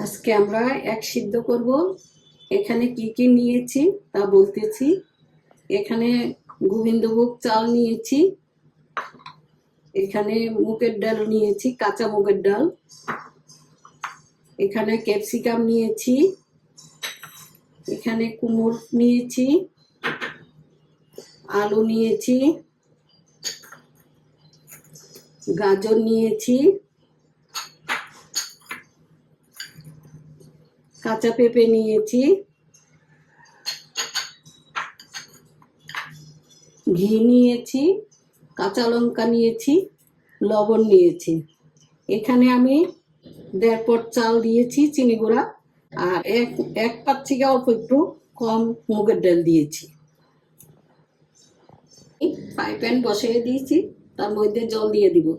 আজকে আমরা এক সিদ্ধ করব। এখানে কি কি নিয়েছি তা বলতেছি। এখানে গোবিন্দভোগ চাল নিয়েছি, এখানে মুগের ডাল নিয়েছি, কাঁচা মুগের ডাল, এখানে ক্যাপসিকাম নিয়েছি, এখানে কুমড় নিয়েছি, আলু নিয়েছি, গাজর নিয়েছি, কাঁচা পেঁপে নিয়েছি, ঘি নিয়েছি, কাঁচা লঙ্কা নিয়েছি, লবণ নিয়েছি। এখানে আমি 1.5 পট চাল দিয়েছি চিনি গুঁড়া, আর এক পাত থেকে অল্প একটু কম মুগের ডাল দিয়েছি। ফ্রাই প্যান বসিয়ে দিয়েছি, তার মধ্যে জল দিয়ে দিব।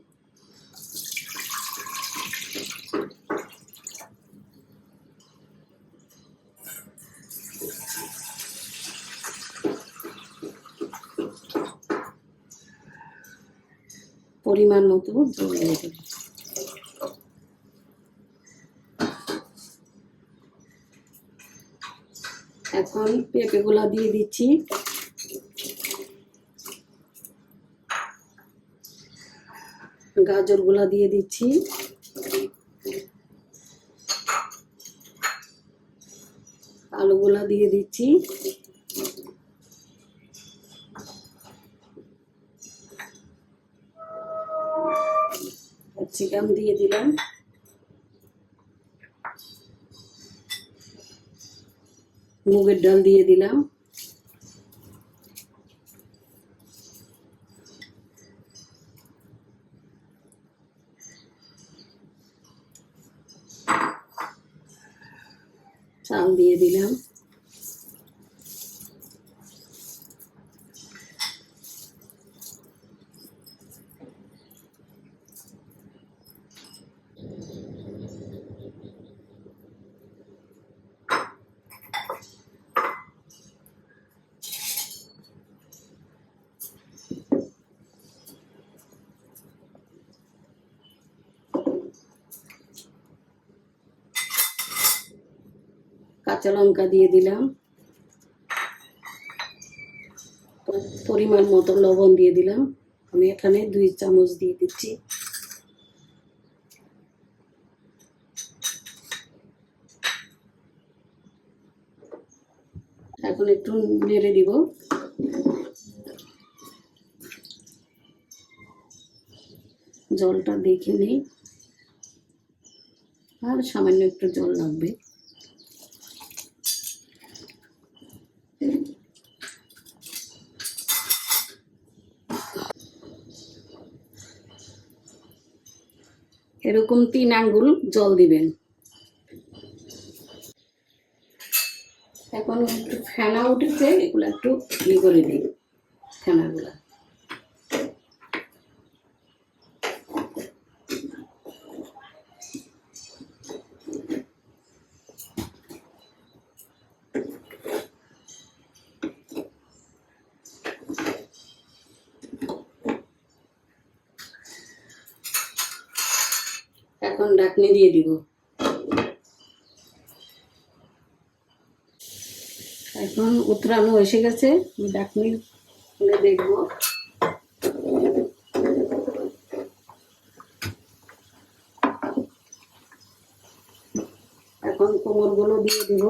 পরিমাণ মতো জল দিয়ে দেব। এখন পেঁপেগুলা দিয়ে দিচ্ছি, গাজরগুলা দিয়ে দিচ্ছি, আলুগুলা দিয়ে দিচ্ছি, ক্যাপসিকাম দিয়ে দিলাম, মুগের ডাল দিয়ে দিলাম, চাল দিয়ে দিলাম, কাঁচা লঙ্কা দিয়ে দিলাম, পরিমাণ মতো লবণ দিয়ে দিলাম। আমি এখানে 2 চামচ দিয়ে দিচ্ছি। এখন একটু নেড়ে দিব। জলটা দেখে নেই, আর সামান্য একটু জল লাগবে। এরকম 3 আঙ্গুল জল দিবেন। এখন একটু ফেনা উঠেছে, এগুলো একটু ইয়ে করে দিই ফেনাগুলা। এখন ঢাকনি দিয়ে দিব। এখন উতরানো এসে গেছে, ঢাকনি খুলে দেখব। এখন কোমরগুলো দিয়ে দিব।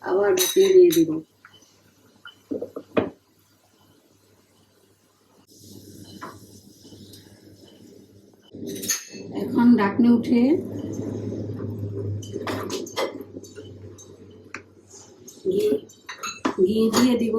আবার ঢাকনি দিয়ে দিব। এখন ঢাকনি উঠে ঘি দিয়ে দিব।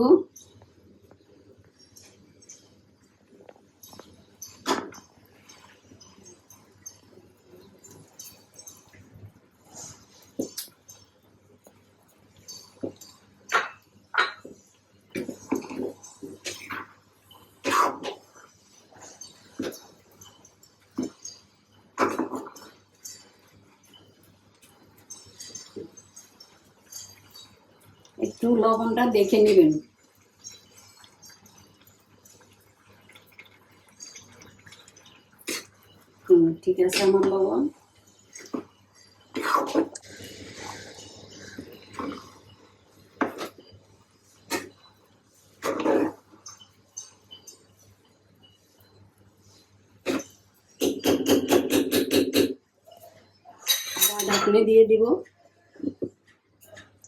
একটু লবণটা দেখে নেবেন। ঠিক আছে আমার লবণ। ঢাকনি দিয়ে দিব,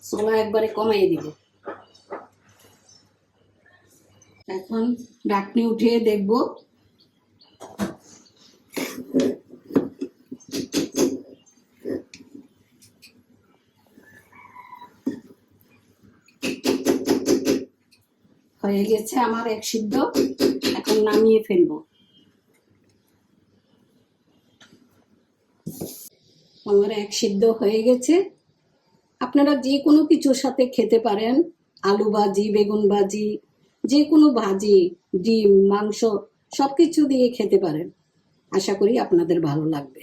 চুলা একবারে কমাইয়ে দিব। এখন ঢাকনি উঠিয়ে দেখব। হয়ে গেছে আমার এক সিদ্ধ। এখন নামিয়ে ফেলবো। আমার এক সিদ্ধ হয়ে গেছে। আপনারা যে কোনো কিছুর সাথে খেতে পারেন, আলু ভাজি, বেগুন ভাজি, যে কোনো ভাজি, ডিম, মাংস সবকিছু দিয়ে খেতে পারেন। আশা করি আপনাদের ভালো লাগবে।